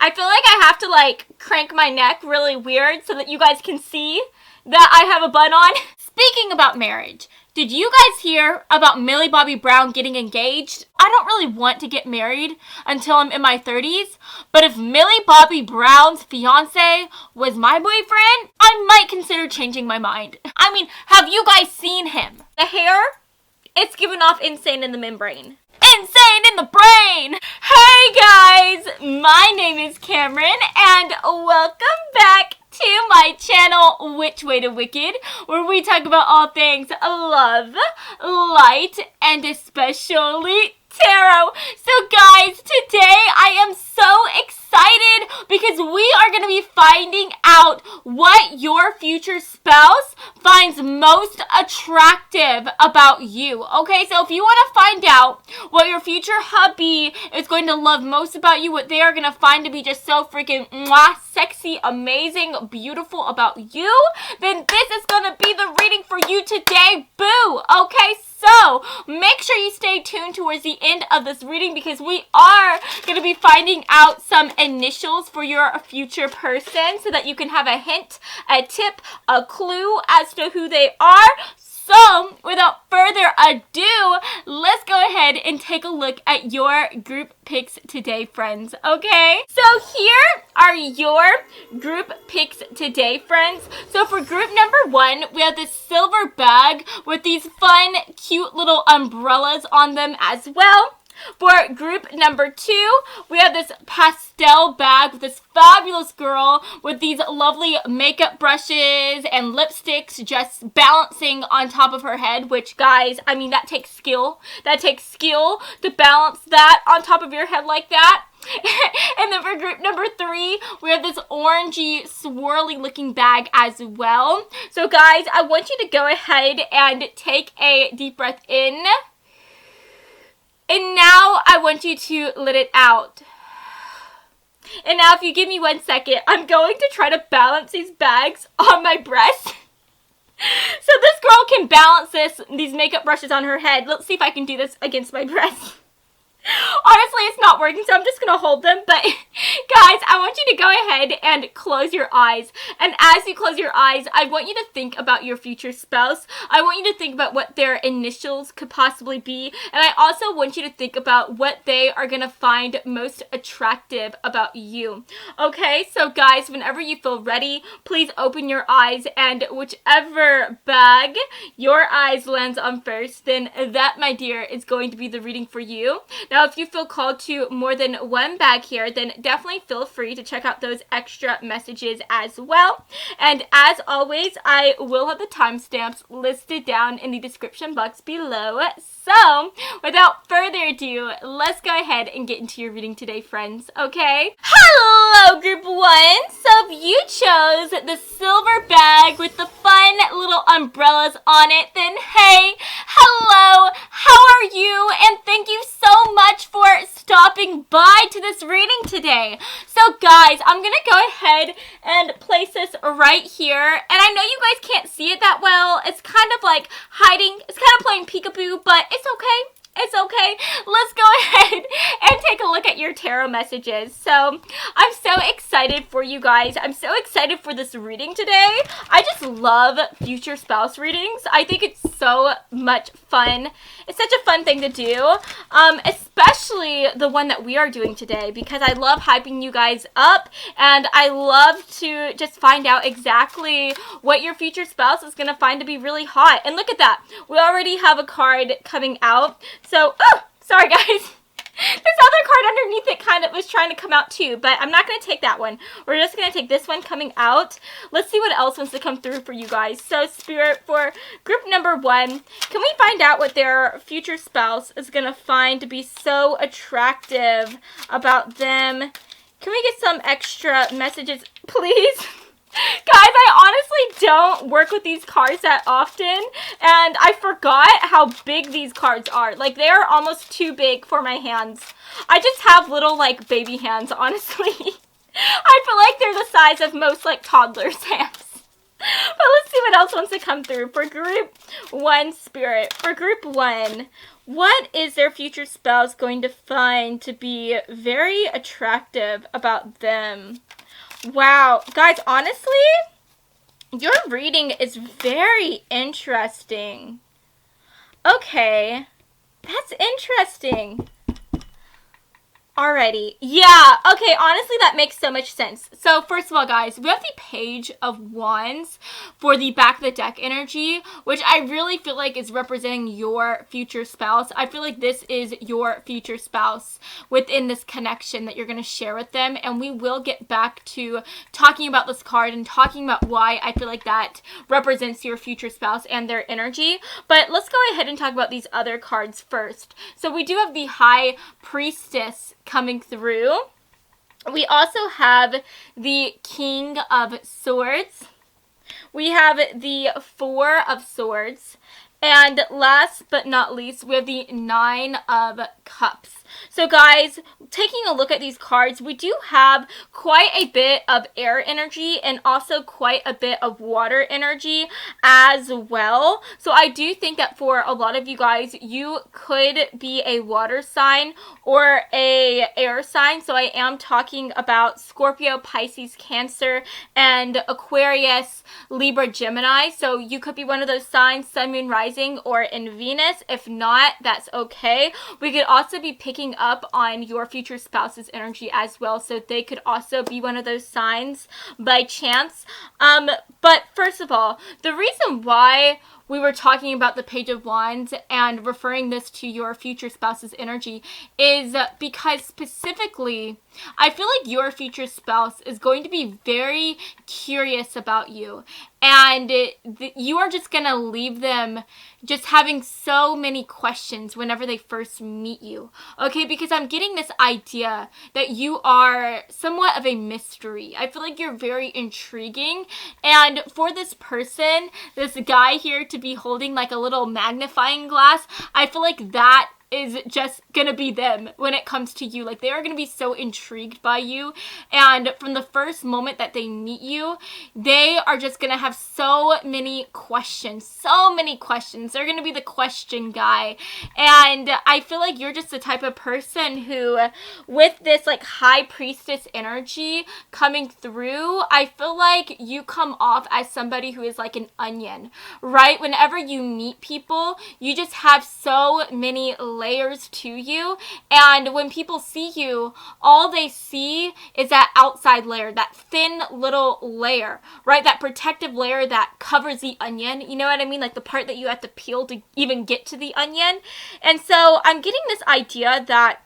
I feel like I have to like crank my neck really weird so that you guys can see that I have a bun on. Speaking about marriage, did you guys hear about Millie Bobby Brown getting engaged? I don't really want to get married until I'm in my 30s, but if Millie Bobby Brown's fiance was my boyfriend, I might consider changing my mind. I mean, have you guys seen him? The hair? It's giving off insane in the membrane. Insane in the brain! Hey guys, my name is Cameron and welcome back to my channel, Which Way to Wicked, where we talk about all things love, light, and especially tarot. So guys, today I am so excited because we are going to be finding out what your future spouse finds most attractive about you. Okay, so if you want to find out what your future hubby is going to love most about you, what they are going to find to be just so freaking sexy, amazing, beautiful about you, then this is going to be the reading for you today, boo. Okay, so make sure you stay tuned towards the end of this reading because we are going to be finding out some initials for your future person so that you can have a hint, a tip, a clue as to who they are. So, without further ado, let's go ahead and take a look at your group picks today, friends, okay? So here are your group picks today, friends. So for group number 1, we have this silver bag with these fun, cute little umbrellas on them as well. For group number 2, we have this pastel bag with this fabulous girl with these lovely makeup brushes and lipsticks just balancing on top of her head, which, guys, I mean, that takes skill. That takes skill to balance that on top of your head like that. And then for group number 3, we have this orangey, swirly looking bag as well. So, guys, I want you to go ahead and take a deep breath in. And now I want you to let it out. And now if you give me 1 second, I'm going to try to balance these bags on my breast. So this girl can balance these makeup brushes on her head. Let's see if I can do this against my breast. Honestly, it's not working, so I'm just going to hold them. But, guys, I want you to go ahead and close your eyes. And as you close your eyes, I want you to think about your future spouse. I want you to think about what their initials could possibly be. And I also want you to think about what they are going to find most attractive about you. Okay, so, guys, whenever you feel ready, please open your eyes. And whichever bag your eyes lands on first, then that, my dear, is going to be the reading for you. Now, if you feel called to more than one bag here, then definitely feel free to check out those extra messages as well. And as always, I will have the timestamps listed down in the description box below. So, without further ado, let's go ahead and get into your reading today, friends, okay? Hello, group 1! So, if you chose the silver bag with the fun little umbrellas on it, then hey, hello, how are you? And thank you so much for stopping by to this reading today. So guys, I'm gonna go ahead and place this right here. And I know you guys can't see it that well. It's kind of like hiding. It's kind of playing peekaboo, but it's okay. It's okay. Let's go ahead and take a look at your tarot messages. So, I'm so excited for you guys. I'm so excited for this reading today. I just love future spouse readings. I think it's so much fun. It's such a fun thing to do, especially the one that we are doing today because I love hyping you guys up and I love to just find out exactly what your future spouse is going to find to be really hot. And look at that. We already have a card coming out. So, oh, sorry guys. This other card underneath it kind of was trying to come out too, but I'm not going to take that one. We're just going to take this one coming out. Let's see what else wants to come through for you guys. So, Spirit, for group number 1, can we find out what their future spouse is going to find to be so attractive about them? Can we get some extra messages, please? Guys, I honestly don't work with these cards that often, and I forgot how big these cards are. Like, they are almost too big for my hands. I just have little, like, baby hands, honestly. I feel like they're the size of most, like, toddlers' hands. But let's see what else wants to come through for group 1, Spirit. For group 1, What is their future spouse going to find to be very attractive about them? Wow. Guys, honestly, your reading is very interesting. Okay. That's interesting. Alrighty. Yeah, okay, honestly, that makes so much sense. So, first of all, guys, we have the Page of Wands for the back of the deck energy, which I really feel like is representing your future spouse. I feel like this is your future spouse within this connection that you're going to share with them, and we will get back to talking about this card and talking about why I feel like that represents your future spouse and their energy. But let's go ahead and talk about these other cards first. So, we do have the High Priestess coming through. We also have the King of Swords. We have the Four of Swords. And last but not least, we have the Nine of Cups. So guys, taking a look at these cards, we do have quite a bit of air energy and also quite a bit of water energy as well. So I do think that for a lot of you guys, you could be a water sign or a air sign. So I am talking about Scorpio, Pisces, Cancer, and Aquarius, Libra, Gemini. So you could be one of those signs, Sun, Moon, Rising, or in Venus. If not, that's okay. We could also be picking up on your future spouse's energy as well, so they could also be one of those signs by chance. But first of all, the reason why we were talking about the Page of Wands and referring this to your future spouse's energy is because specifically, I feel like your future spouse is going to be very curious about you. And you are just going to leave them just having so many questions whenever they first meet you. Okay, because I'm getting this idea that you are somewhat of a mystery. I feel like you're very intriguing. And for this person, this guy here to be holding like a little magnifying glass, I feel like that is just gonna be them when it comes to you. Like, they are gonna be so intrigued by you, and from the first moment that they meet you, they are just gonna have so many questions. They're gonna be the question guy, and I feel like you're just the type of person who, with this like High Priestess energy coming through, I feel like you come off as somebody who is like an onion, right? Whenever you meet people, you just have so many layers to you, and when people see you, all they see is that outside layer, that thin little layer, right? That protective layer that covers the onion, you know what I mean? Like the part that you have to peel to even get to the onion. And so I'm getting this idea that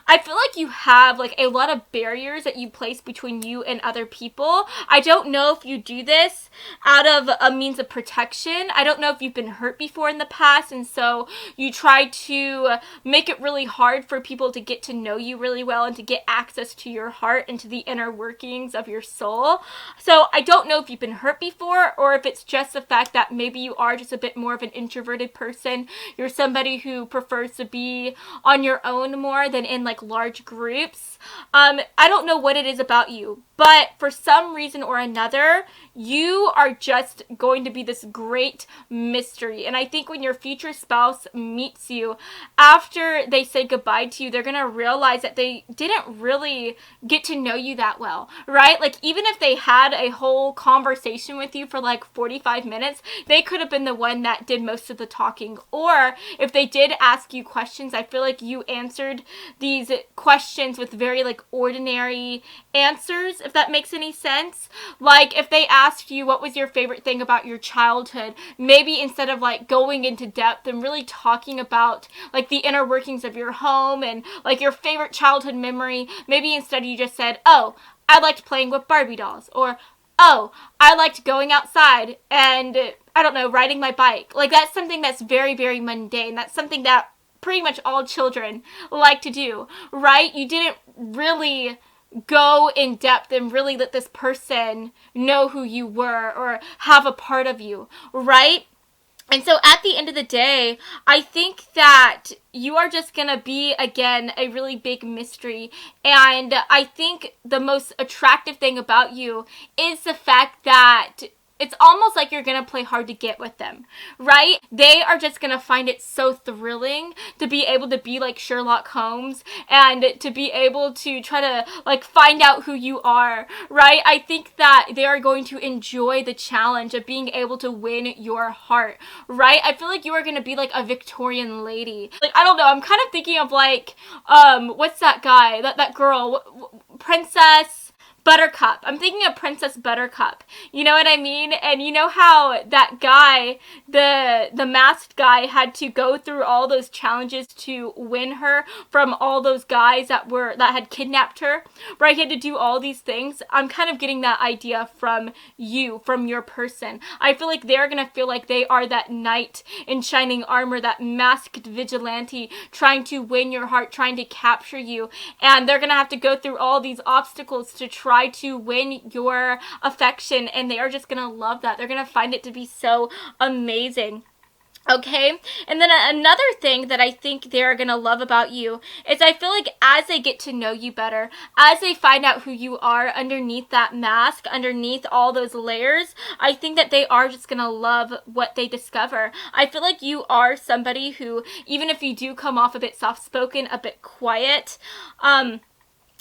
I feel like you have like a lot of barriers that you place between you and other people. I don't know if you do this out of a means of protection. I don't know if you've been hurt before in the past, and so you try to make it really hard for people to get to know you really well and to get access to your heart and to the inner workings of your soul. So I don't know if you've been hurt before, or if it's just the fact that maybe you are just a bit more of an introverted person. You're somebody who prefers to be on your own more than in like large groups. I don't know what it is about you, but for some reason or another, you are just going to be this great mystery. And I think when your future spouse meets you, after they say goodbye to you, they're going to realize that they didn't really get to know you that well, right? Like, even if they had a whole conversation with you for like 45 minutes, they could have been the one that did most of the talking. Or if they did ask you questions, I feel like you answered these questions with very like ordinary answers, if that makes any sense. Like, if they asked you what was your favorite thing about your childhood, maybe instead of like going into depth and really talking about like the inner workings of your home and like your favorite childhood memory, maybe instead you just said, oh, I liked playing with Barbie dolls, or oh, I liked going outside and, I don't know, riding my bike. Like, that's something that's very, very mundane. That's something that pretty much all children like to do, right? You didn't really go in depth and really let this person know who you were or have a part of you, right? And so at the end of the day, I think that you are just going to be, again, a really big mystery. And I think the most attractive thing about you is the fact that it's almost like you're gonna play hard to get with them, right? They are just gonna find it so thrilling to be able to be like Sherlock Holmes and to be able to try to like find out who you are, right? I think that they are going to enjoy the challenge of being able to win your heart, right? I feel like you are gonna be like a Victorian lady. Like, I don't know, I'm kind of thinking of like, what's that guy, that girl, Princess Buttercup. I'm thinking of Princess Buttercup. You know what I mean? And you know how that guy, the masked guy, had to go through all those challenges to win her from all those guys that had kidnapped her, right? He had to do all these things. I'm kind of getting that idea from you, from your person. I feel like they're gonna feel like they are that knight in shining armor, that masked vigilante trying to win your heart, trying to capture you, and they're gonna have to go through all these obstacles to try to win your affection, and they are just gonna love that. They're gonna find it to be so amazing. Okay, and then another thing that I think they're gonna love about you is I feel like as they get to know you better, as they find out who you are underneath that mask, underneath all those layers, I think that they are just gonna love what they discover. I feel like you are somebody who, even if you do come off a bit soft-spoken, a bit quiet,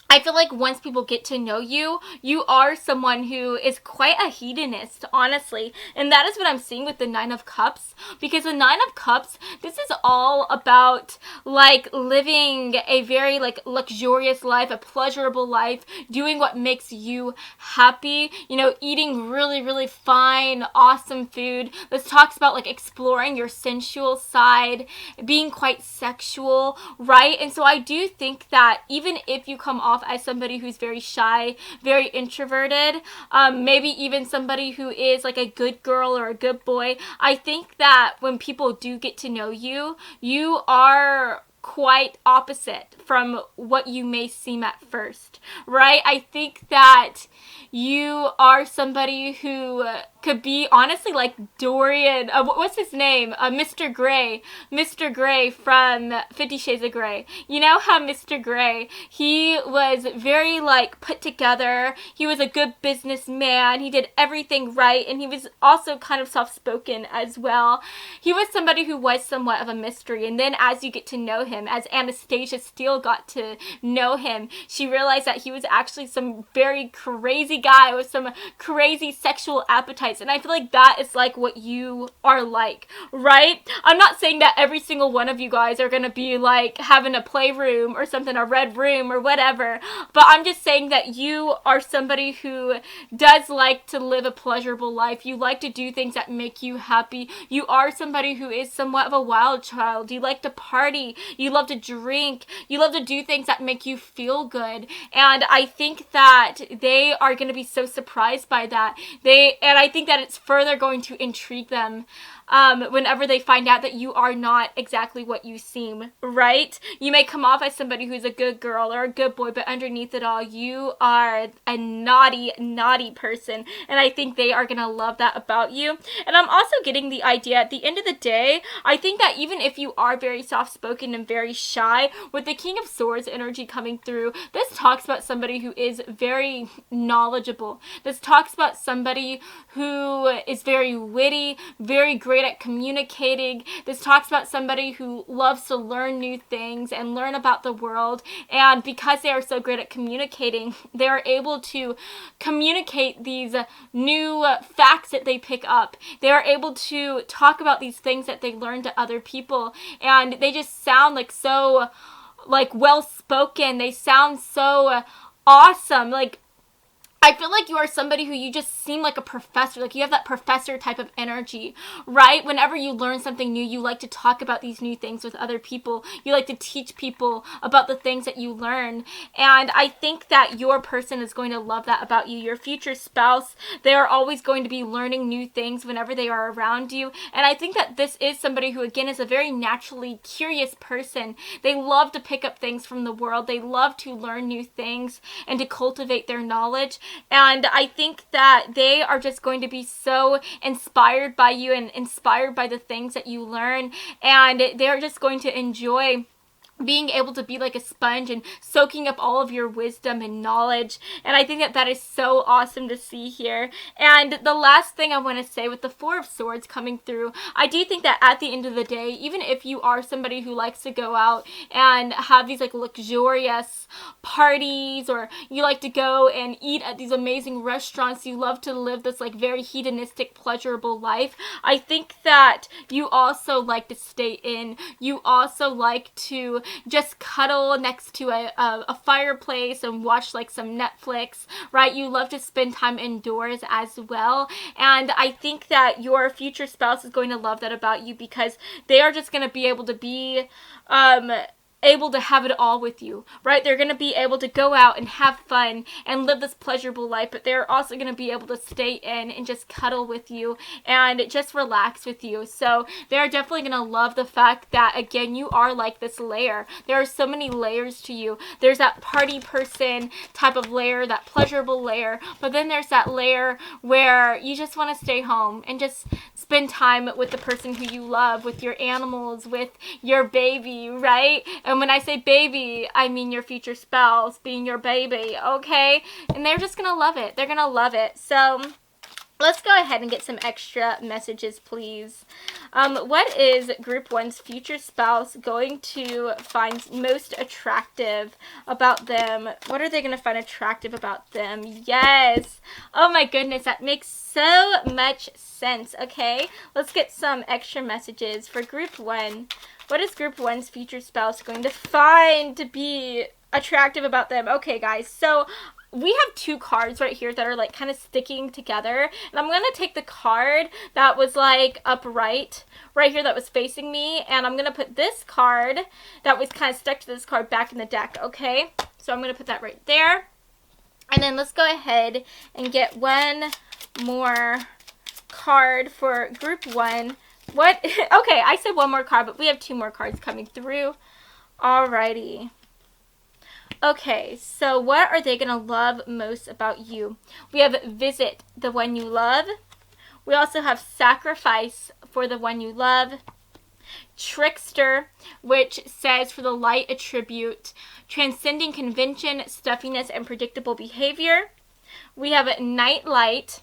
I feel like once people get to know you, you are someone who is quite a hedonist, honestly. And that is what I'm seeing with the Nine of Cups. Because the Nine of Cups, this is all about, like, living a very, like, luxurious life, a pleasurable life, doing what makes you happy, you know, eating really, really fine, awesome food. This talks about, like, exploring your sensual side, being quite sexual, right? And so I do think that even if you come off as somebody who's very shy, very introverted, maybe even somebody who is like a good girl or a good boy, I think that when people do get to know you, you are quite opposite from what you may seem at first, right? I think that you are somebody who could be honestly like Dorian, what's his name? Mr. Grey from 50 Shades of Grey. You know how Mr. Grey, he was very like put together, he was a good businessman, he did everything right, and he was also kind of soft-spoken as well. He was somebody who was somewhat of a mystery, and then as you get to know him, as Anastasia Steele got to know him, she realized that he was actually some very crazy guy with some crazy sexual appetites, and I feel like that is like what you are like, right? I'm not saying that every single one of you guys are gonna be like having a playroom or something, a red room or whatever, but I'm just saying that you are somebody who does like to live a pleasurable life. You like to do things that make you happy. You are somebody who is somewhat of a wild child. You like to party. You love to drink. You love to do things that make you feel good. And I think that they are going to be so surprised by that. And I think that it's further going to intrigue them whenever they find out that you are not exactly what you seem, right? You may come off as somebody who's a good girl or a good boy, but underneath it all, you are a naughty, naughty person, and I think they are gonna love that about you. And I'm also getting the idea, at the end of the day, I think that even if you are very soft-spoken and very shy, with the King of Swords energy coming through, this talks about somebody who is very knowledgeable. This talks about somebody who is very witty, very great at communicating. This talks about somebody who loves to learn new things and learn about the world, and because they are so great at communicating, they are able to communicate these new facts that they pick up. They are able to talk about these things that they learn to other people, and they just sound like so like well spoken. They sound so awesome. Like, I feel like you are somebody who you just seem like a professor. Like, you have that professor type of energy, right? Whenever you learn something new, you like to talk about these new things with other people. You like to teach people about the things that you learn. And I think that your person is going to love that about you. Your future spouse, they are always going to be learning new things whenever they are around you. And I think that this is somebody who, again, is a very naturally curious person. They love to pick up things from the world. They love to learn new things and to cultivate their knowledge. And I think that they are just going to be so inspired by you and inspired by the things that you learn. And they're just going to enjoy being able to be like a sponge and soaking up all of your wisdom and knowledge. And I think that that is so awesome to see here. And the last thing I want to say with the Four of Swords coming through, I do think that at the end of the day, even if you are somebody who likes to go out and have these like luxurious parties, or you like to go and eat at these amazing restaurants, you love to live this like very hedonistic, pleasurable life, I think that you also like to stay in. You also like to just cuddle next to a fireplace and watch like some Netflix, right? You love to spend time indoors as well. And I think that your future spouse is going to love that about you, because they are just going to be able to be able to have it all with you, right? They're going to be able to go out and have fun and live this pleasurable life, but they're also going to be able to stay in and just cuddle with you and just relax with you. So they're definitely going to love the fact that, again, you are like this layer. There are so many layers to you. There's that party person type of layer, that pleasurable layer, but then there's that layer where you just want to stay home and just spend time with the person who you love, with your animals, with your baby, right? And when I say baby, I mean your future spouse being your baby, okay? And they're just going to love it. They're going to love it. So let's go ahead and get some extra messages, please. What is Group 1's future spouse going to find most attractive about them? What are they going to find attractive about them? Yes. Oh my goodness, that makes so much sense. Okay, let's get some extra messages for Group 1. What is Group 1's future spouse going to find to be attractive about them? Okay, guys, so we have two cards right here that are like kind of sticking together, and I'm gonna take the card that was like upright right here that was facing me, and I'm gonna put this card that was kind of stuck to this card back in the deck. Okay, so I'm gonna put that right there, and then let's go ahead and get one more card for Group 1. What? Okay, I said one more card, but we have two more cards coming through. Alrighty. Okay, so what are they going to love most about you? We have visit the one you love. We also have sacrifice for the one you love. Trickster, which says for the light attribute, transcending convention, stuffiness, and predictable behavior. We have night light.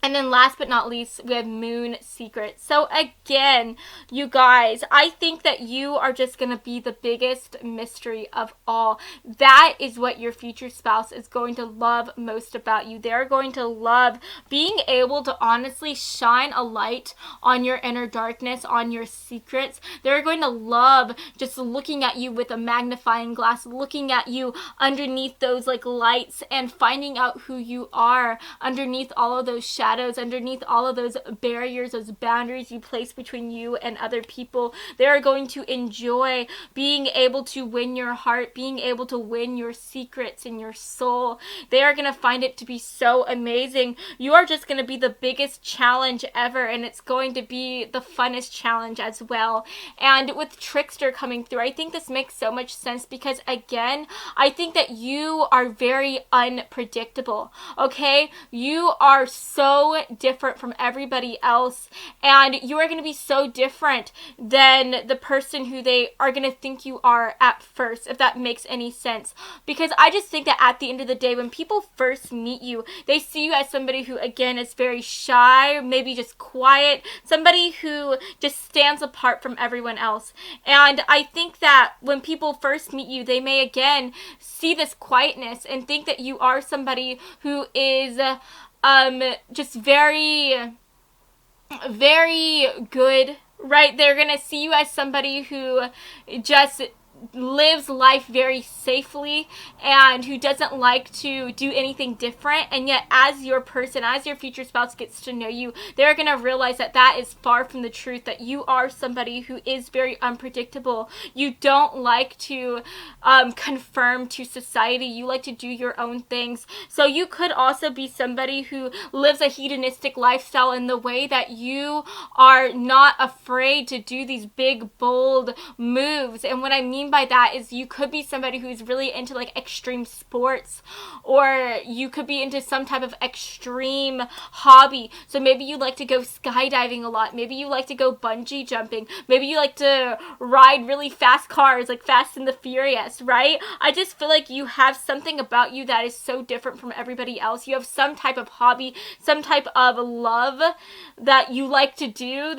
And then last but not least, we have Moon Secret. So again, you guys, I think that you are just going to be the biggest mystery of all. That is what your future spouse is going to love most about you. They're going to love being able to honestly shine a light on your inner darkness, on your secrets. They're going to love just looking at you with a magnifying glass, looking at you underneath those like lights and finding out who you are underneath all of those shadows, underneath all of those barriers, those boundaries you place between you and other people. They are going to enjoy being able to win your heart, being able to win your secrets and your soul. They are going to find it to be so amazing. You are just going to be the biggest challenge ever, and it's going to be the funnest challenge as well. And with Trickster coming through, I think this makes so much sense because, again, I think that you are very unpredictable, okay? You are so different from everybody else, and you are going to be so different than the person who they are going to think you are at first, if that makes any sense. Because I just think that at the end of the day, when people first meet you, they see you as somebody who, again, is very shy, maybe just quiet, somebody who just stands apart from everyone else. And I think that when people first meet you, they may, again, see this quietness and think that you are somebody who is just very, very good, right? They're gonna see you as somebody who just lives life very safely and who doesn't like to do anything different. And yet, as your person, as your future spouse gets to know you, they're going to realize that that is far from the truth, that you are somebody who is very unpredictable. You don't like to conform to society. You like to do your own things. So you could also be somebody who lives a hedonistic lifestyle in the way that you are not afraid to do these big, bold moves. And what I mean mean by that is you could be somebody who's really into like extreme sports, or you could be into some type of extreme hobby. So maybe you like to go skydiving a lot. Maybe you like to go bungee jumping. Maybe you like to ride really fast cars, like Fast and the Furious, right? I just feel like you have something about you that is so different from everybody else. You have some type of hobby, some type of love that you like to do,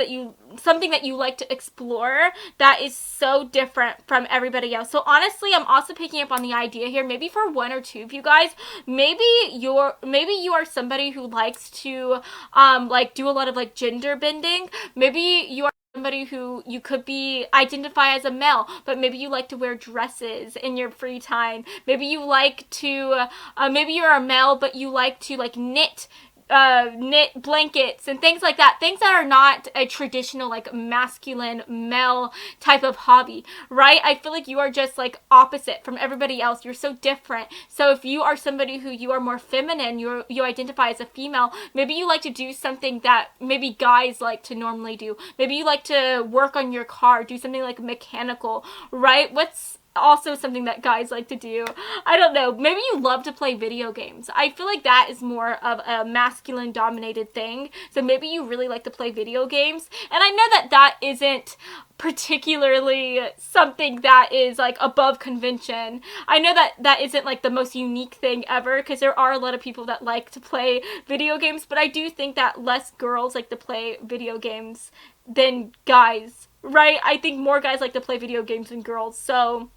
something that you like to explore that is so different from everybody else. So honestly, I'm also picking up on the idea here, maybe for one or two of you guys, maybe you are somebody who likes to like do a lot of like gender bending. Maybe you are somebody who you could be identify as a male, but maybe you like to wear dresses in your free time. Maybe you like to maybe you're a male, but you like to like knit blankets and things like that, things that are not a traditional like masculine male type of hobby, right? I feel like you are just like opposite from everybody else. You're so different. So if you are somebody who you are more feminine, you identify as a female, maybe you like to do something that maybe guys like to normally do. Maybe you like to work on your car, do something like mechanical, right? What's also something that guys like to do? I don't know. Maybe you love to play video games. I feel like that is more of a masculine dominated thing. So maybe you really like to play video games. And I know that that isn't particularly something that is like above convention. I know that that isn't like the most unique thing ever, because there are a lot of people that like to play video games, but I do think that less girls like to play video games than guys, right? I think more guys like to play video games than girls. So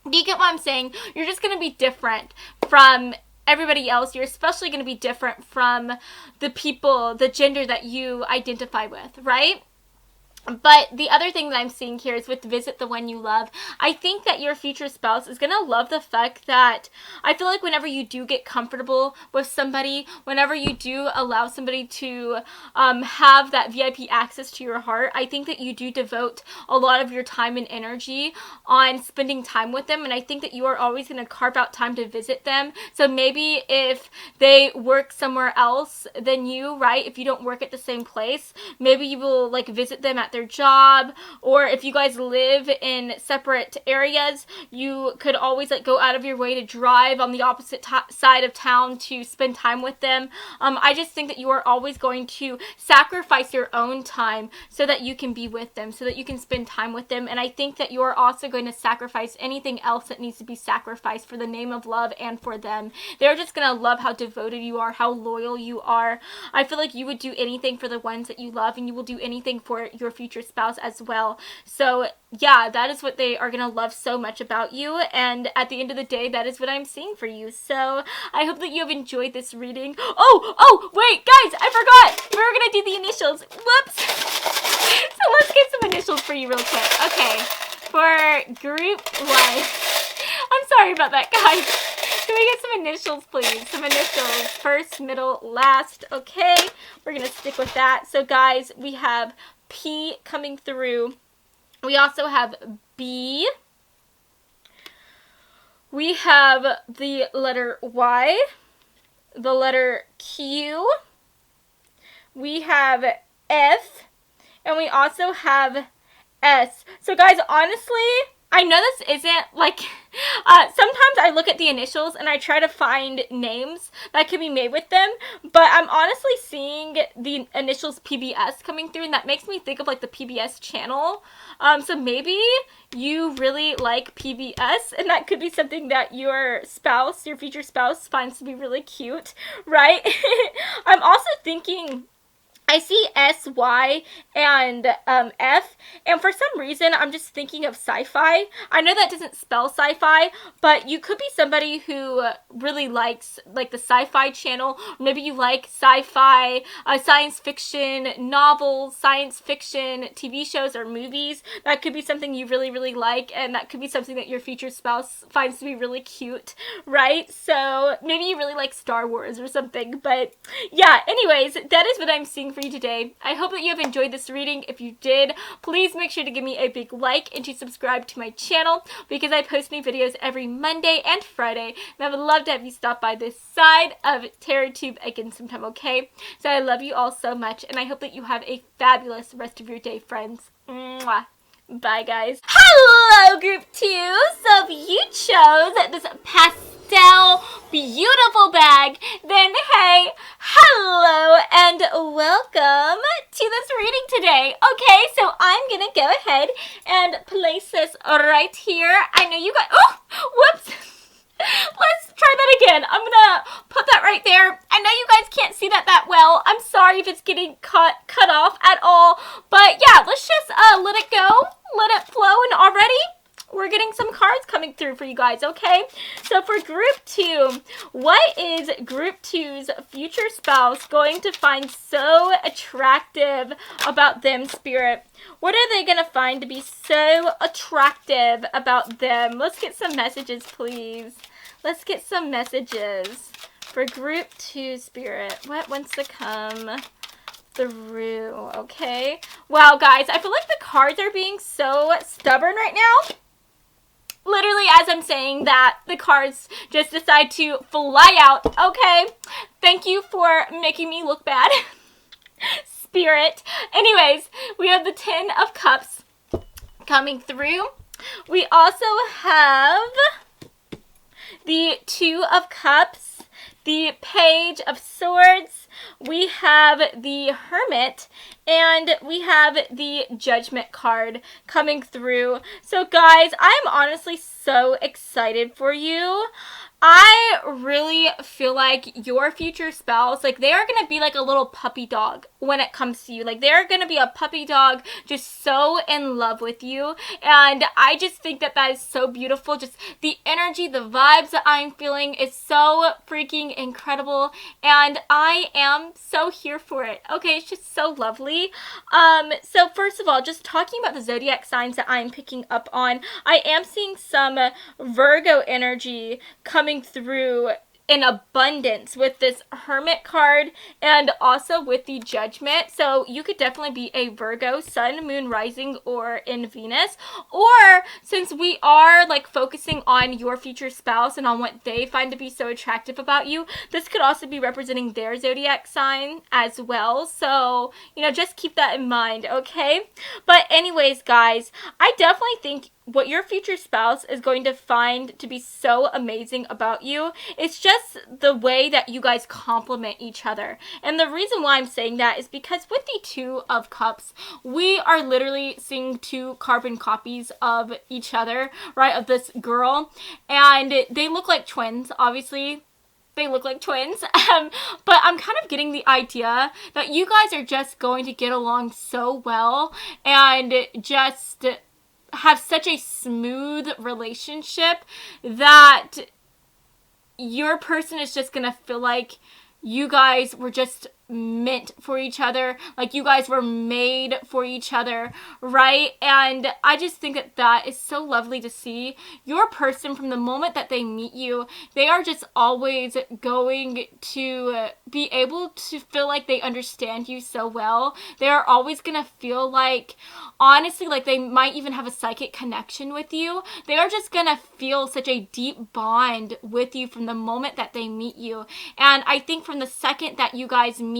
do you get what I'm saying? You're just going to be different from everybody else. You're especially going to be different from the people, the gender that you identify with, right? But the other thing that I'm seeing here is with visit the one you love. I think that your future spouse is going to love the fact that I feel like whenever you do get comfortable with somebody, whenever you do allow somebody to have that VIP access to your heart, I think that you do devote a lot of your time and energy on spending time with them. And I think that you are always going to carve out time to visit them. So maybe if they work somewhere else than you, right? If you don't work at the same place, maybe you will like visit them at their job, or if you guys live in separate areas, you could always like go out of your way to drive on the opposite side of town to spend time with them. I just think that you are always going to sacrifice your own time so that you can be with them, so that you can spend time with them. And I think that you are also going to sacrifice anything else that needs to be sacrificed for the name of love and for them. They're just going to love how devoted you are, how loyal you are. I feel like you would do anything for the ones that you love, and you will do anything for your future spouse as well. So yeah, that is what they are going to love so much about you. And at the end of the day, that is what I'm seeing for you. So I hope that you have enjoyed this reading. Oh, wait, guys, I forgot. We were going to do the initials. Whoops. So let's get some initials for you real quick. Okay, for group 1. I'm sorry about that, guys. Can we get some initials, please? Some initials. First, middle, last. Okay, we're going to stick with that. So guys, we have P coming through. We also have B. We have the letter Y, the letter Q. We have F, and we also have S. So guys, honestly, I know this isn't like, sometimes I look at the initials and I try to find names that can be made with them, but I'm honestly seeing the initials PBS coming through, and that makes me think of like the PBS channel. So maybe you really like PBS, and that could be something that your spouse, your future spouse, finds to be really cute, right? I'm also thinking, I see S, Y, and F, and for some reason, I'm just thinking of sci-fi. I know that doesn't spell sci-fi, but you could be somebody who really likes, like, the sci-fi channel. Maybe you like sci-fi, science fiction novels, science fiction TV shows or movies. That could be something you really, really like, and that could be something that your future spouse finds to be really cute, right? So maybe you really like Star Wars or something, but yeah, anyways, that is what I'm seeing for you today. I hope that you have enjoyed this reading. If you did, please make sure to give me a big like and to subscribe to my channel, because I post new videos every Monday and Friday, and I would love to have you stop by this side of TerraTube again sometime, okay? So I love you all so much, and I hope that you have a fabulous rest of your day, friends. Mwah. Bye, guys. Hello, group 2. So if you chose this pastel beautiful bag, then hey, hello and welcome to this reading today. Okay, so I'm gonna go ahead and place this right here. I know you guys, oh, whoops. Let's try that again. I'm gonna put that right there. I know you guys can't see that well. I'm sorry if it's getting cut off at all. But yeah, let's just let it go. Let it flow. And already we're getting some cards coming through for you guys, okay? So for group 2, what is group 2's future spouse going to find so attractive about them, Spirit? What are they going to find to be so attractive about them? Let's get some messages, please. Let's get some messages for group 2, Spirit. What wants to come through? Okay. Wow, guys, I feel like the cards are being so stubborn right now. Literally, as I'm saying that, the cards just decide to fly out. Okay. Thank you for making me look bad. Spirit. Anyways, we have the 10 of Cups coming through. We also have the 2 of Cups, the Page of Swords, we have the Hermit, and we have the Judgment card coming through. So guys, I'm honestly so excited for you. I really feel like your future spouse, like, they are going to be like a little puppy dog when it comes to you. Like, they're going to be a puppy dog just so in love with you. And I just think that that is so beautiful. Just the energy, the vibes that I'm feeling is so freaking incredible. And I am so here for it. Okay, it's just so lovely. So first of all, just talking about the zodiac signs that I'm picking up on, I am seeing some Virgo energy coming through in abundance with this Hermit card and also with the Judgment. So you could definitely be a Virgo, Sun, Moon, Rising, or in Venus. Or since we are like focusing on your future spouse and on what they find to be so attractive about you, this could also be representing their zodiac sign as well. So, you know, just keep that in mind, okay? But anyways, guys, I definitely think what your future spouse is going to find to be so amazing about you, it's just the way that you guys complement each other. And the reason why I'm saying that is because with the 2 of Cups, we are literally seeing 2 carbon copies of each other, right, of this girl. And they look like twins, obviously. They look like twins, but I'm kind of getting the idea that you guys are just going to get along so well and just have such a smooth relationship that your person is just gonna feel like you guys were just meant for each other, like you guys were made for each other, right? And I just think that that is so lovely to see. Your person, from the moment that they meet you, they are just always going to be able to feel like they understand you so well. They are always gonna feel like, honestly, like they might even have a psychic connection with you. They are just gonna feel such a deep bond with you from the moment that they meet you. And I think from the second that you guys meet,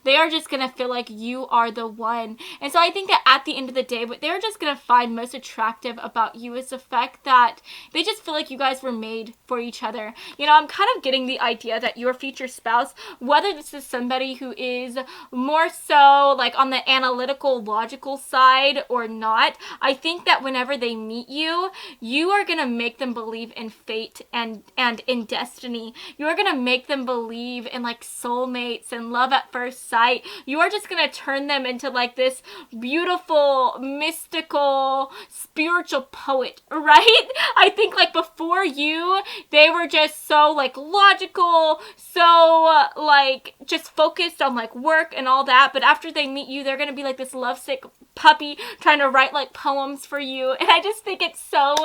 they are just gonna feel like you are the one. And so I think that at the end of the day, what they're just gonna find most attractive about you is the fact that they just feel like you guys were made for each other. You know, I'm kind of getting the idea that your future spouse, whether this is somebody who is more so like on the analytical, logical side or not, I think that whenever they meet you, you are gonna make them believe in fate and in destiny. You're gonna make them believe in like soulmates and love at first sight. You are just gonna turn them into like this beautiful, mystical, spiritual poet, right? I think like before you, they were just so like logical, so like just focused on like work and all that. But after they meet you, they're gonna be like this lovesick puppy trying to write like poems for you. And I just think it's so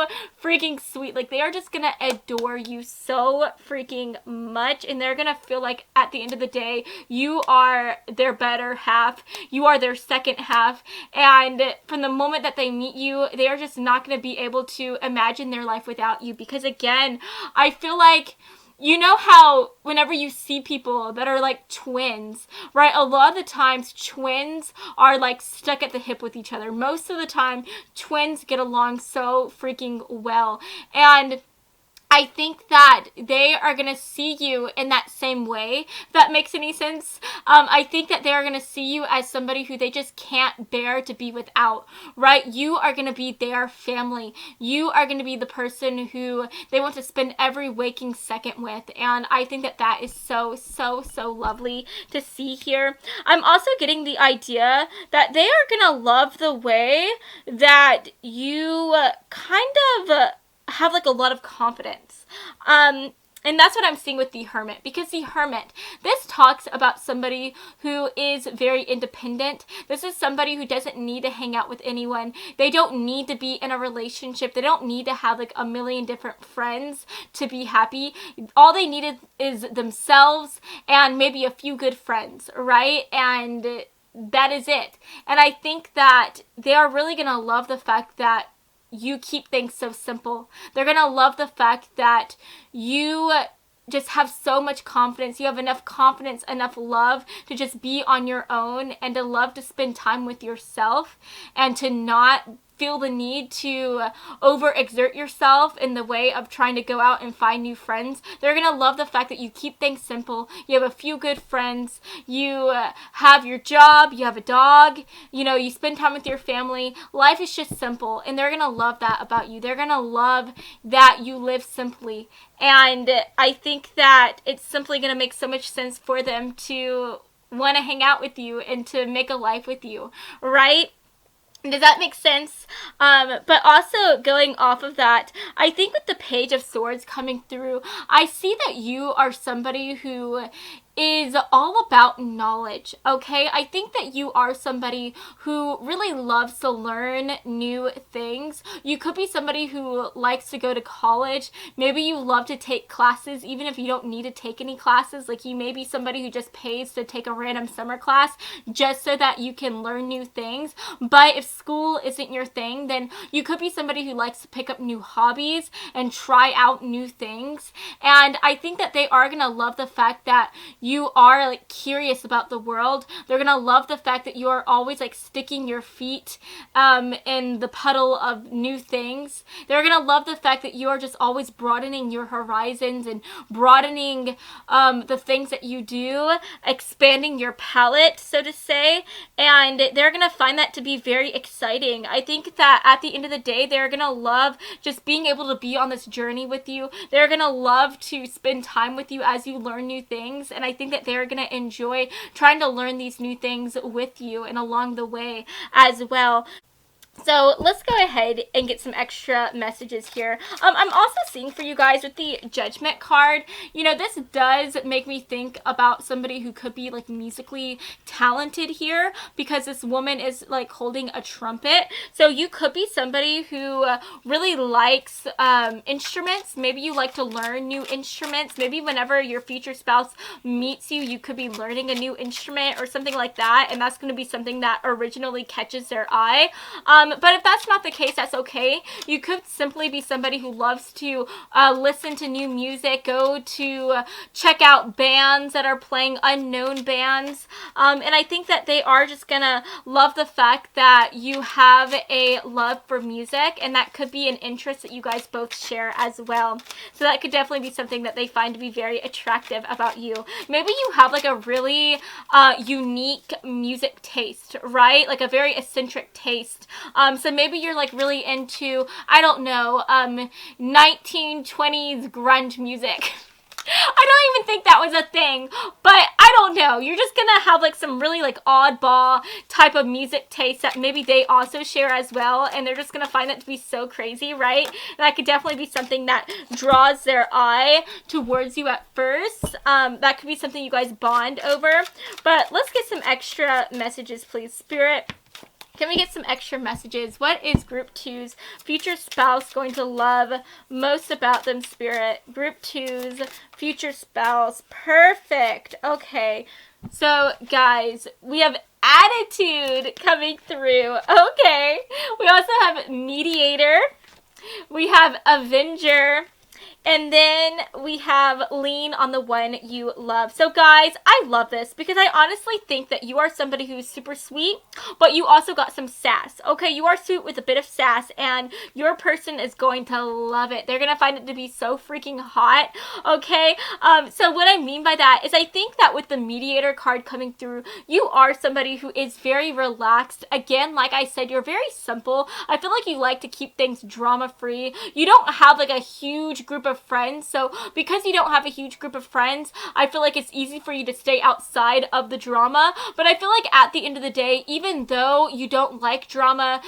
freaking sweet. Like they are just gonna adore you so freaking much, and they're gonna feel like at the end of the day, you are their better half. You are their second half. And from the moment that they meet you, they are just not gonna be able to imagine their life without you. Because again, I feel like you know how whenever you see people that are like twins, right? A lot of the times twins are like stuck at the hip with each other. Most of the time, twins get along so freaking well. And I think that they are going to see you in that same way, if that makes any sense. I think that they are going to see you as somebody who they just can't bear to be without, right? You are going to be their family. You are going to be the person who they want to spend every waking second with. And I think that that is so, so, so lovely to see here. I'm also getting the idea that they are going to love the way that you kind of have like a lot of confidence. And that's what I'm seeing with the Hermit, because the Hermit, this talks about somebody who is very independent. This is somebody who doesn't need to hang out with anyone. They don't need to be in a relationship. They don't need to have like a million different friends to be happy. All they needed is themselves and maybe a few good friends, right? And that is it. And I think that they are really going to love the fact that you keep things so simple. They're going to love the fact that you just have so much confidence. You have enough confidence, enough love to just be on your own and to love to spend time with yourself and to not feel the need to overexert yourself in the way of trying to go out and find new friends. They're going to love the fact that you keep things simple. You have a few good friends. You have your job. You have a dog. You know, you spend time with your family. Life is just simple, and they're going to love that about you. They're going to love that you live simply. And I think that it's simply going to make so much sense for them to want to hang out with you and to make a life with you, right? Does that make sense? But also going off of that, I think with the Page of Swords coming through, I see that you are somebody who is all about knowledge, okay? I think that you are somebody who really loves to learn new things. You could be somebody who likes to go to college. Maybe you love to take classes, even if you don't need to take any classes. Like, you may be somebody who just pays to take a random summer class just so that you can learn new things. But if school isn't your thing, then you could be somebody who likes to pick up new hobbies and try out new things. And I think that they are going to love the fact that you are like curious about the world. They're gonna love the fact that you are always like sticking your feet in the puddle of new things. They're gonna love the fact that you are just always broadening your horizons and broadening the things that you do, expanding your palette, so to say. And they're gonna find that to be very exciting. I think that at the end of the day, they're gonna love just being able to be on this journey with you. They're gonna love to spend time with you as you learn new things. And I think that they're going to enjoy trying to learn these new things with you and along the way as well. So let's go ahead and get some extra messages here. I'm also seeing for you guys with the Judgment card, you know, this does make me think about somebody who could be like musically talented here, because this woman is like holding a trumpet. So you could be somebody who really likes instruments. Maybe you like to learn new instruments. Maybe whenever your future spouse meets you, you could be learning a new instrument or something like that. And that's going to be something that originally catches their eye. But if that's not the case, that's okay. You could simply be somebody who loves to listen to new music, go to check out bands that are playing, unknown bands. And I think that they are just gonna love the fact that you have a love for music, and that could be an interest that you guys both share as well. So that could definitely be something that they find to be very attractive about you. Maybe you have like a really unique music taste, right? Like a very eccentric taste. So maybe you're like really into, I don't know, 1920s grunge music. I don't even think that was a thing, but I don't know. You're just gonna have like some really like oddball type of music taste that maybe they also share as well, and they're just gonna find that to be so crazy, right? That could definitely be something that draws their eye towards you at first. That could be something you guys bond over. But let's get some extra messages, please, Spirit. Can we get some extra messages? What is Group 2's future spouse going to love most about them, Spirit? Group 2's future spouse. Perfect. Okay. So, guys, we have attitude coming through. Okay. We also have mediator. We have avenger. And then we have lean on the one you love. So guys, I love this because I honestly think that you are somebody who's super sweet, but you also got some sass. Okay, you are sweet with a bit of sass, and your person is going to love it. They're going to find it to be so freaking hot. Okay, so what I mean by that is I think that with the mediator card coming through, you are somebody who is very relaxed. Again, like I said, you're very simple. I feel like you like to keep things drama free. You don't have like a huge group of friends, so because you don't have a huge group of friends, I feel like it's easy for you to stay outside of the drama. But I feel like at the end of the day, even though you don't like drama,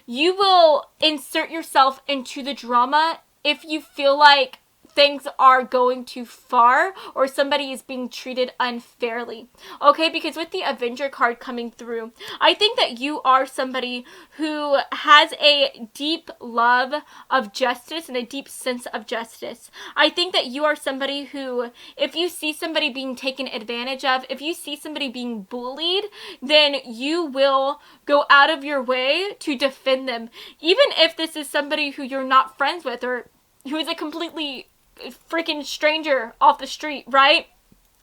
you will insert yourself into the drama if you feel like things are going too far or somebody is being treated unfairly. Okay, because with the Avenger card coming through, I think that you are somebody who has a deep love of justice and a deep sense of justice. I think that you are somebody who, if you see somebody being taken advantage of, if you see somebody being bullied, then you will go out of your way to defend them. Even if this is somebody who you're not friends with or who is a completely freaking stranger off the street, right?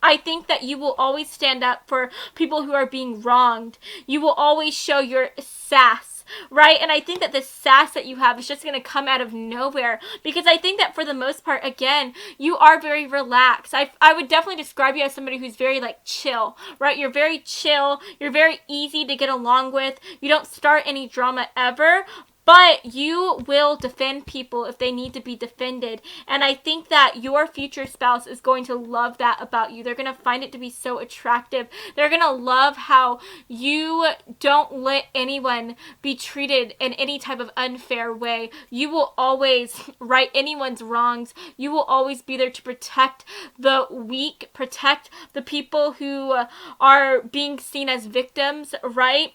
I think that you will always stand up for people who are being wronged. You will always show your sass, right? And I think that the sass that you have is just going to come out of nowhere, because I think that for the most part, again, you are very relaxed. I would definitely describe you as somebody who's very like chill, right? You're very chill. You're very easy to get along with. You don't start any drama ever. But you will defend people if they need to be defended. And I think that your future spouse is going to love that about you. They're going to find it to be so attractive. They're going to love how you don't let anyone be treated in any type of unfair way. You will always right anyone's wrongs. You will always be there to protect the weak, protect the people who are being seen as victims, right?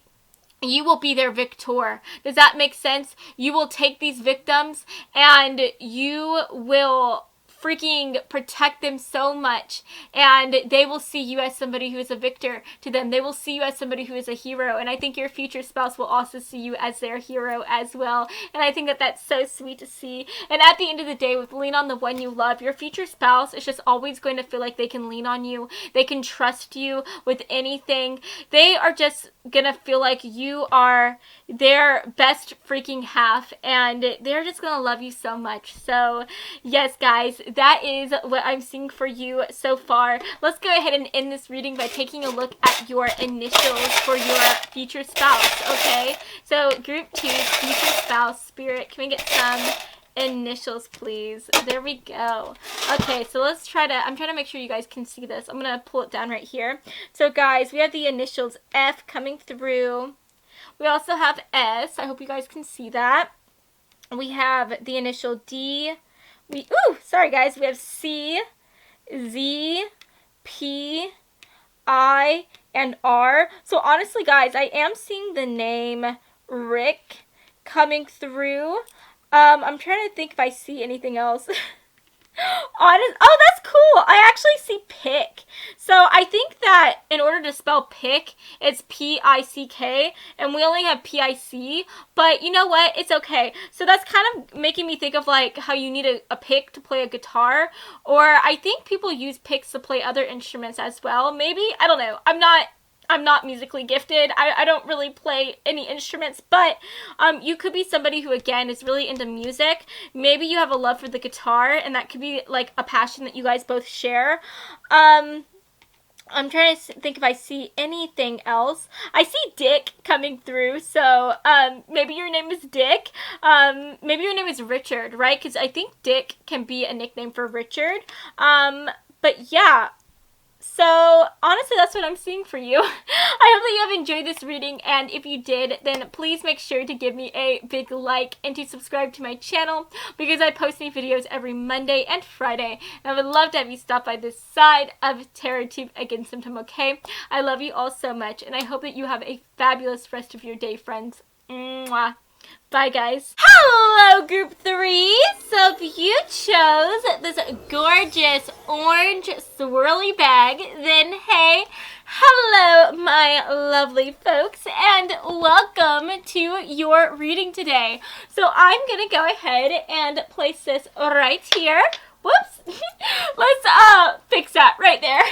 You will be their victor. Does that make sense? You will take these victims and you will freaking protect them so much, and they will see you as somebody who is a victor to them. They will see you as somebody who is a hero, and I think your future spouse will also see you as their hero as well, and I think that that's so sweet to see. And at the end of the day, with lean on the one you love, your future spouse is just always going to feel like they can lean on you. They can trust you with anything. They are just gonna feel like you are their best freaking half, and they're just gonna love you so much. So yes, guys, that is what I'm seeing for you so far. Let's go ahead and end this reading by taking a look at your initials for your future spouse, okay? So group 2, future spouse, Spirit, can we get some initials, please? There we go. Okay, so let's try to, I'm trying to make sure you guys can see this. I'm gonna pull it down right here. So guys, we have the initials F coming through. We also have S. I hope you guys can see that. We have the initial D. Sorry guys, we have C, Z, P, I, and R. So honestly guys, I am seeing the name Rick coming through. I'm trying to think if I see anything else. Oh, that's cool. I actually see pick. So I think that in order to spell pick, it's P-I-C-K, and we only have P-I-C, but you know what? It's okay. So that's kind of making me think of like how you need a pick to play a guitar, or I think people use picks to play other instruments as well. Maybe, I don't know. I'm not musically gifted. I don't really play any instruments, but you could be somebody who, again, is really into music. Maybe you have a love for the guitar, and that could be like a passion that you guys both share. I'm trying to think if I see anything else. I see Dick coming through, so maybe your name is Dick. Maybe your name is Richard, right? Because I think Dick can be a nickname for Richard. But yeah. So, honestly, that's what I'm seeing for you. I hope that you have enjoyed this reading, and if you did, then please make sure to give me a big like and to subscribe to my channel, because I post new videos every Monday and Friday, and I would love to have you stop by this side of TerraTube again sometime, okay? I love you all so much, and I hope that you have a fabulous rest of your day, friends. Mwah. Bye, guys. Hello, Group 3. So if you chose this gorgeous orange swirly bag, then hey, hello, my lovely folks, and welcome to your reading today. So I'm going to go ahead and place this right here. Whoops. Let's fix that right there.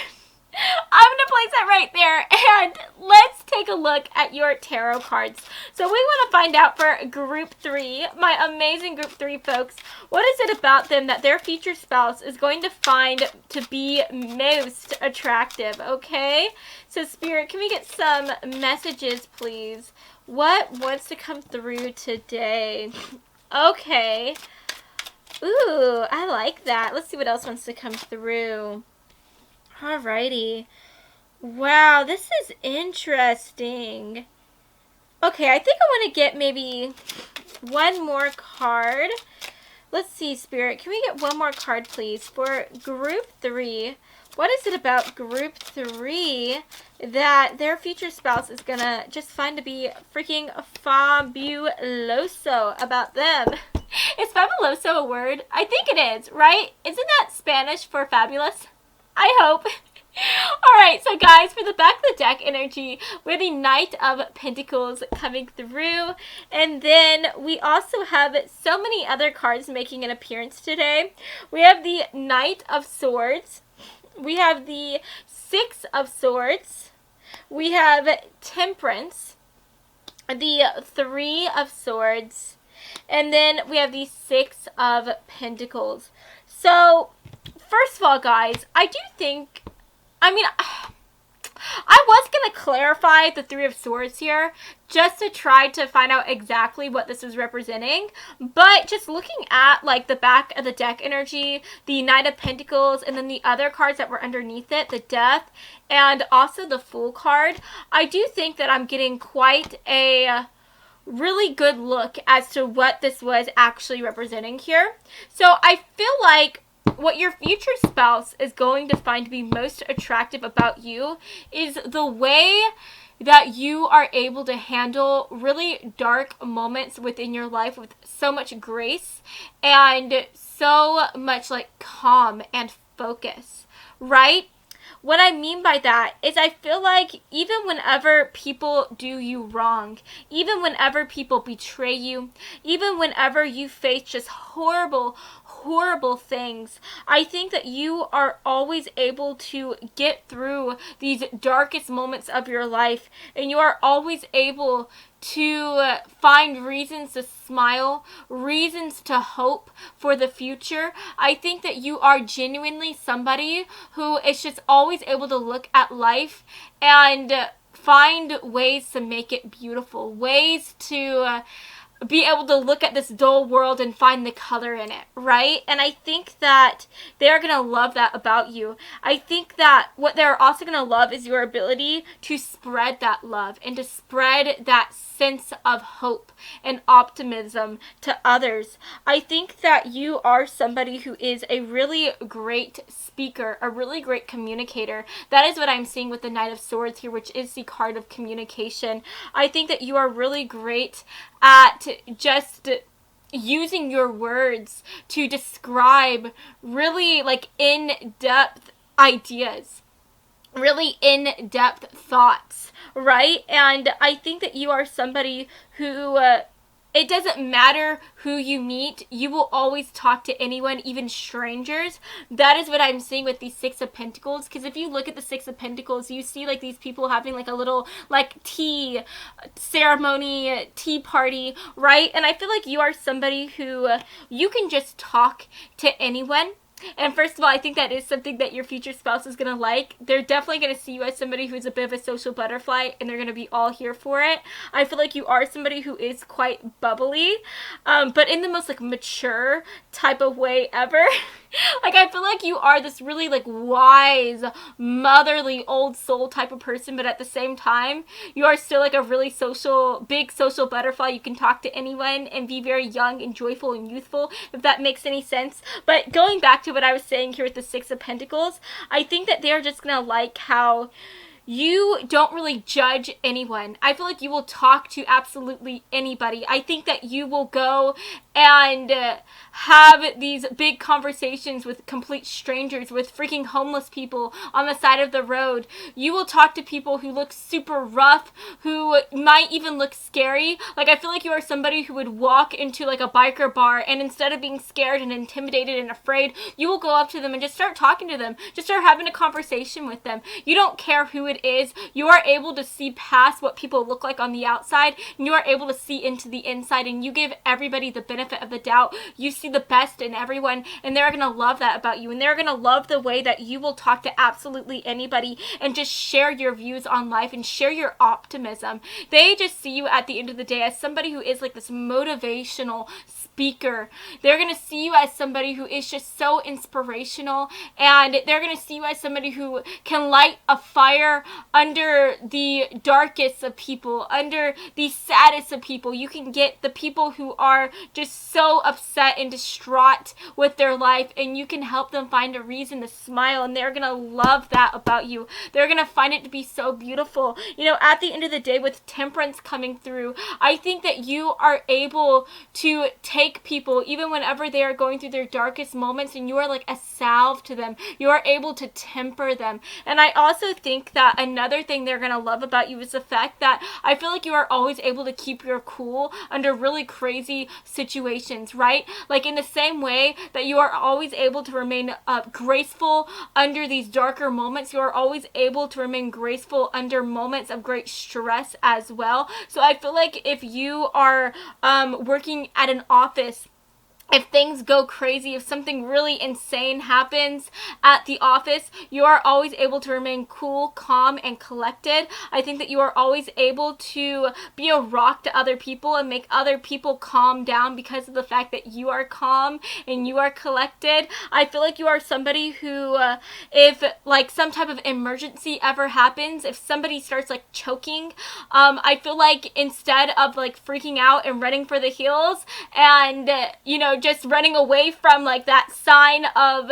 I'm going to place that right there, and let's take a look at your tarot cards. So we want to find out for group 3, my amazing group 3 folks, what is it about them that their future spouse is going to find to be most attractive, okay? So Spirit, can we get some messages, please? What wants to come through today? Okay. Ooh, I like that. Let's see what else wants to come through. Alrighty. Wow, this is interesting. Okay, I think I want to get maybe one more card. Let's see, Spirit. Can we get one more card, please, for group 3? What is it about group 3 that their future spouse is going to just find to be freaking fabuloso about them? Is fabuloso a word? I think it is, right? Isn't that Spanish for fabulous? I hope. Alright, so guys, for the back of the deck energy, we have the Knight of Pentacles coming through. And then we also have so many other cards making an appearance today. We have the Knight of Swords. We have the Six of Swords. We have Temperance. The Three of Swords. And then we have the Six of Pentacles. So first of all, guys, I do think, I was going to clarify the Three of Swords here just to try to find out exactly what this was representing. But just looking at like the back of the deck energy, the Knight of Pentacles, and then the other cards that were underneath it, the Death, and also the Fool card, I do think that I'm getting quite a really good look as to what this was actually representing here. So I feel like what your future spouse is going to find to be most attractive about you is the way that you are able to handle really dark moments within your life with so much grace and so much like calm and focus, right? What I mean by that is I feel like even whenever people do you wrong, even whenever people betray you, even whenever you face just horrible things, I think that you are always able to get through these darkest moments of your life, and you are always able to find reasons to smile, reasons to hope for the future. I think that you are genuinely somebody who is just always able to look at life and find ways to make it beautiful, ways to be able to look at this dull world and find the color in it, right? And I think that they're going to love that about you. I think that what they're also going to love is your ability to spread that love and to spread that sense of hope and optimism to others. I think that you are somebody who is a really great speaker, a really great communicator. That is what I'm seeing with the Knight of Swords here, which is the card of communication. I think that you are really great at just using your words to describe really like in-depth ideas, really in-depth thoughts, right? And I think that you are somebody who it doesn't matter who you meet, you will always talk to anyone, even strangers. That is what I'm seeing with the Six of Pentacles, because if you look at the Six of Pentacles, you see like these people having like a little like tea ceremony, tea party, right? And I feel like you are somebody who you can just talk to anyone. And first of all, I think that is something that your future spouse is going to like. They're definitely going to see you as somebody who's a bit of a social butterfly, and they're going to be all here for it. I feel like you are somebody who is quite bubbly, but in the most like mature type of way ever. Like I feel like you are this really like wise, motherly, old soul type of person, but at the same time, you are still like a really social, big social butterfly. You can talk to anyone and be very young and joyful and youthful, if that makes any sense. But going back to what I was saying here with the Six of Pentacles, I think that they're just gonna like how you don't really judge anyone. I feel like you will talk to absolutely anybody. I think that you will go and have these big conversations with complete strangers, with freaking homeless people on the side of the road. You will talk to people who look super rough, who might even look scary. Like, I feel like you are somebody who would walk into like a biker bar, and instead of being scared and intimidated and afraid, you will go up to them and just start talking to them. Just start having a conversation with them. You don't care who it is. You are able to see past what people look like on the outside, and you are able to see into the inside, and you give everybody the benefit of the doubt. You see the best in everyone, and they're going to love that about you, and they're going to love the way that you will talk to absolutely anybody and just share your views on life and share your optimism. They just see you at the end of the day as somebody who is like this motivational speaker. They're going to see you as somebody who is just so inspirational, and they're going to see you as somebody who can light a fire under the darkest of people, under the saddest of people. You can get the people who are just so upset and distraught with their life, and you can help them find a reason to smile, and they're going to love that about you. They're going to find it to be so beautiful. You know, at the end of the day, with temperance coming through, I think that you are able to take people, even whenever they are going through their darkest moments, and you are like a salve to them. You are able to temper them. And I also think that another thing they're going to love about you is the fact that I feel like you are always able to keep your cool under really crazy situations, right? Like in the same way that you are always able to remain graceful under these darker moments, you are always able to remain graceful under moments of great stress as well. So I feel like if you are working at an office, if things go crazy, if something really insane happens at the office, you are always able to remain cool, calm, and collected. I think that you are always able to be a rock to other people and make other people calm down because of the fact that you are calm and you are collected. I feel like you are somebody who, if like some type of emergency ever happens, if somebody starts like choking, I feel like instead of like freaking out and running for the hills and, you know, just running away from like that sign of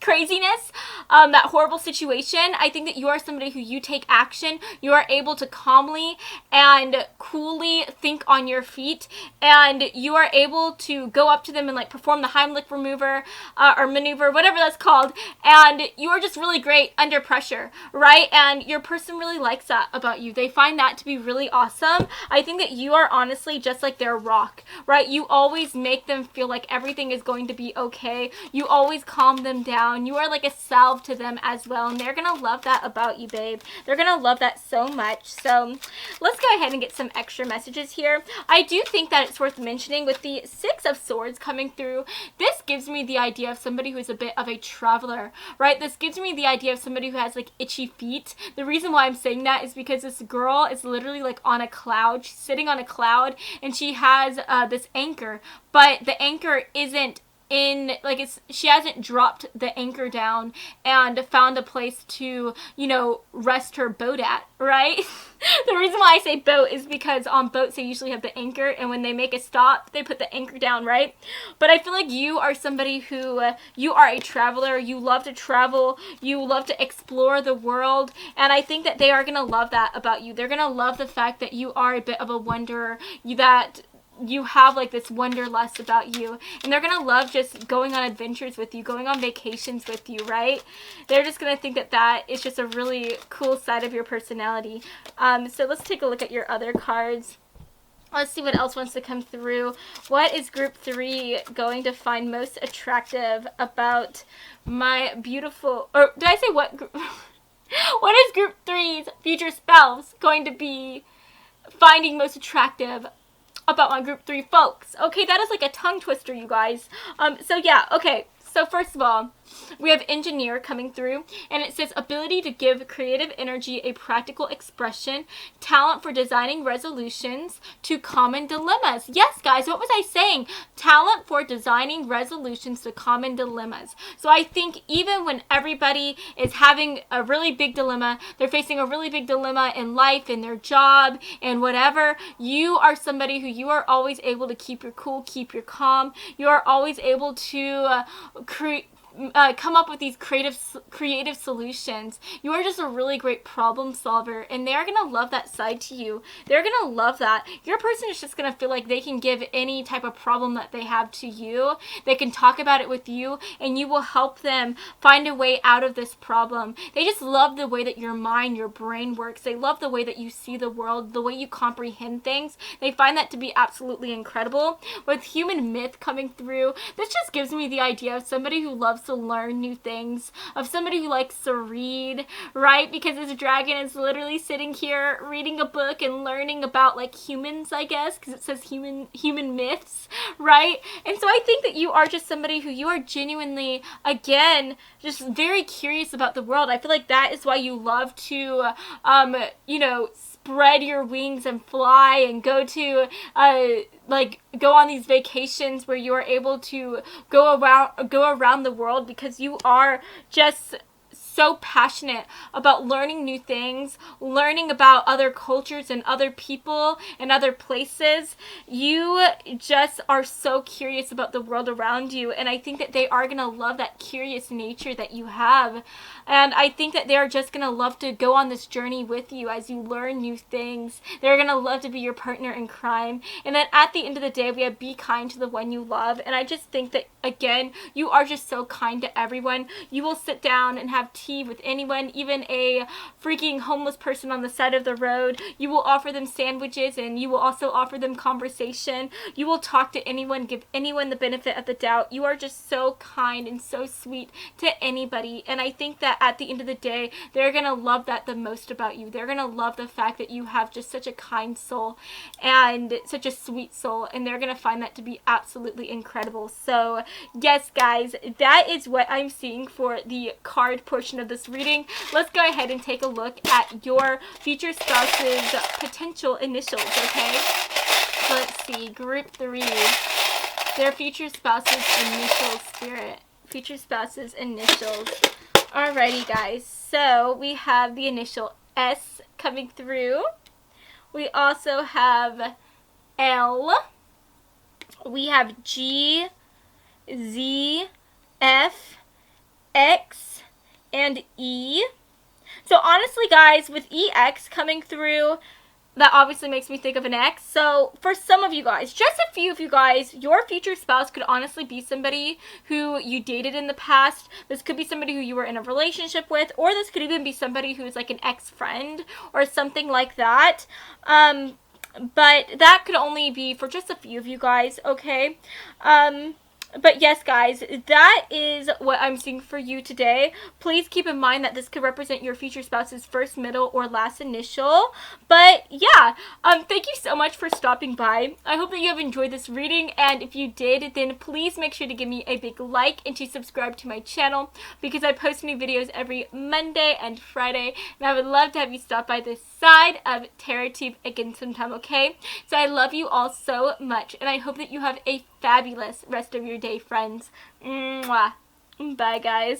craziness, that horrible situation, I think that you are somebody who you take action. You are able to calmly and coolly think on your feet, and you are able to go up to them and like perform the Heimlich remover or maneuver, whatever that's called, and you are just really great under pressure, right? And your person really likes that about you. They find that to be really awesome. I think that you are honestly just like their rock, right? You always make them feel like everything is going to be okay. You always calm them down. You are like a salve to them as well, and they're gonna love that about you, babe. They're gonna love that so much. So let's go ahead and get some extra messages here. I do think that it's worth mentioning with the Six of Swords coming through, this gives me the idea of somebody who is a bit of a traveler, right? This gives me the idea of somebody who has like itchy feet. The reason why I'm saying that is because this girl is literally like on a cloud. She's sitting on a cloud, and she has this anchor, but the anchor isn't in, like, she hasn't dropped the anchor down and found a place to, you know, rest her boat at, right? The reason why I say boat is because on boats they usually have the anchor, and when they make a stop, they put the anchor down, right? But I feel like you are somebody who, you are a traveler. You love to travel. You love to explore the world, and I think that they are going to love that about you. They're going to love the fact that you are a bit of a wanderer, that you have like this wanderlust about you, and they're gonna love just going on adventures with you, going on vacations with you, right? They're just gonna think that that is just a really cool side of your personality. So let's take a look at your other cards. Let's see what else wants to come through. What is group 3 going to find most attractive about my beautiful, or did I say what group? What is group 3's future spouse going to be finding most attractive about my group 3 folks? Okay, that is like a tongue twister, you guys. So yeah, okay. So first of all, we have engineer coming through, and it says ability to give creative energy a practical expression, talent for designing resolutions to common dilemmas. Yes, guys, what was I saying? Talent for designing resolutions to common dilemmas. So I think even when everybody is having a really big dilemma, they're facing a really big dilemma in life, in their job, and whatever, you are somebody who you are always able to keep your cool, keep your calm. You are always able to come up with these creative solutions. You are just a really great problem solver, and they're going to love that side to you. They're going to love that. Your person is just going to feel like they can give any type of problem that they have to you. They can talk about it with you, and you will help them find a way out of this problem. They just love the way that your mind, your brain works. They love the way that you see the world, the way you comprehend things. They find that to be absolutely incredible. With human myth coming through, this just gives me the idea of somebody who loves to learn new things, of somebody who likes to read, right? Because this dragon is literally sitting here reading a book and learning about like humans, I guess, because it says human myths, right? And so I think that you are just somebody who you are genuinely, again, just very curious about the world. I feel like that is why you love to, you know, spread your wings and fly and go to go on these vacations where you are able to go around the world, because you are just so passionate about learning new things, learning about other cultures and other people and other places. You just are so curious about the world around you, and I think that they are going to love that curious nature that you have. And I think that they're just going to love to go on this journey with you as you learn new things. They're going to love to be your partner in crime. And then at the end of the day, we have be kind to the one you love. And I just think that, again, you are just so kind to everyone. You will sit down and have tea with anyone, even a freaking homeless person on the side of the road. You will offer them sandwiches, and you will also offer them conversation. You will talk to anyone, give anyone the benefit of the doubt. You are just so kind and so sweet to anybody. And I think that at the end of the day, they're going to love that the most about you. They're going to love the fact that you have just such a kind soul and such a sweet soul, and they're going to find that to be absolutely incredible. So yes, guys, that is what I'm seeing for the card portion of this reading. Let's go ahead and take a look at your future spouse's potential initials, okay? Let's see, group 3, their future spouse's initial spirit. Future spouse's initials. Alrighty, guys, so we have the initial S coming through. We also have L. We have G, Z, F, X, and E. So honestly, guys, with EX coming through, that obviously makes me think of an X. So for some of you guys, just a few of you guys, your future spouse could honestly be somebody who you dated in the past. This could be somebody who you were in a relationship with, or this could even be somebody who's like an ex-friend or something like that. But that could only be for just a few of you guys, okay? But yes, guys, that is what I'm seeing for you today. Please keep in mind that this could represent your future spouse's first, middle, or last initial. But yeah, thank you so much for stopping by. I hope that you have enjoyed this reading, and if you did, then please make sure to give me a big like and to subscribe to my channel, because I post new videos every Monday and Friday, and I would love to have you stop by this side of TerraTube again sometime, okay? So I love you all so much, and I hope that you have a fabulous rest of your day, friends. Mwah. Bye, guys.